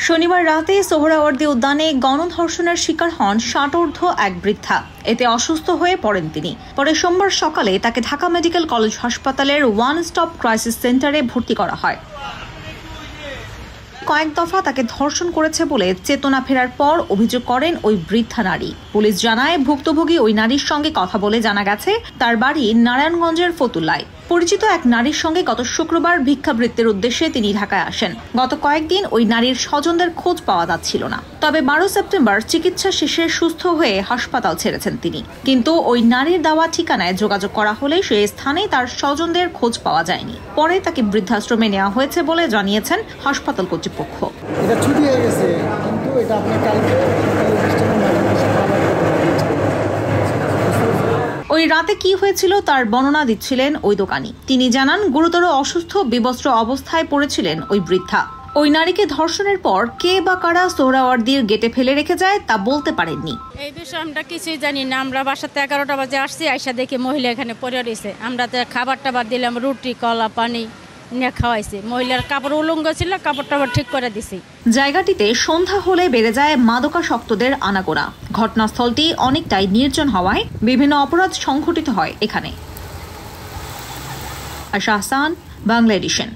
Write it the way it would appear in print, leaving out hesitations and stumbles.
শনিবার রাতে সোহরাওয়ার্দী উদ্যানে গণধর্ষণের শিকার হন ৬০ এক বৃদ্ধা। এতে অসুস্থ হয়ে পড়েন তিনি। পরে সোমবার সকালে তাকে ঢাকা মেডিকেল কলেজ হাসপাতালের ওয়ান স্টপ ক্রাইসিস সেন্টারে ভর্তি করা হয়। কয়েক দফা তাকে ধর্ষণ করেছে বলে চেতনা ফেরার পর অভিযোগ করেন ওই বৃদ্ধা নারী। পুলিশ জানায়, ভুক্তভোগী ওই নারীর সঙ্গে কথা বলে জানা গেছে তার বাড়ি নারায়ণগঞ্জের ফতুল্লায়। পরিচিত এক নারীর সঙ্গে গত শুক্রবার ভিক্ষাবৃত্তির উদ্দেশ্যে তিনি ঢাকায় আসেন। গত কয়েকদিন ওই নারীর স্বজনদের খোঁজ পাওয়া যাচ্ছিল না। তবে ১২ সেপ্টেম্বর চিকিৎসা শেষে সুস্থ হয়ে হাসপাতাল ছেড়েছেন তিনি। কিন্তু ওই নারীর দেওয়া ঠিকানায় যোগাযোগ করা হলে সেই স্থানে তার স্বজনদের খোঁজ পাওয়া যায়নি। পরে তাকে বৃদ্ধাশ্রমে নেওয়া হয়েছে বলে জানিয়েছেন হাসপাতাল কর্তৃপক্ষ। এটা ছুটি হয়ে গেছে, কিন্তু এটা আপনার কালকে ওই রাতে কি হয়েছিল তার বর্ণনা দিচ্ছিলেন ওই দোকানি। তিনি জানান, গুরুতর অসুস্থ বিবস্ত্র অবস্থায় পড়েছিলেন ওই বৃদ্ধা। ওই নারীকে ধর্ষণের পর কে বা কারা সোহরাওয়ার্দীর গেটে ফেলে রেখে যায় তা বলতে পারেননি। এই বিষয়ে আমরা কিছুই জানি না। আমরা বাসাতে 11টা বাজে আসছি, আইসা দেখি মহিলা এখানে পড়ে রয়েছে। আমরা তো খাবার টাবার দিলাম, রুটি কলা পানি নিয়ে খাওয়াইছি। মহিলার কাপড় উলঙ্গ ছিল, কাপড় টাবার ঠিক করে দিছি। জায়গাটিতে সন্ধ্যা হলে বেড়ে যায় মাদকাসক্তদের আনাগোনা। ঘটনাস্থলটি অনেকটাই নির্জন হওয়ায় বিভিন্ন অপরাধ সংঘটিত হয় এখানে। আশা হাসান, বাংলা এডিশন।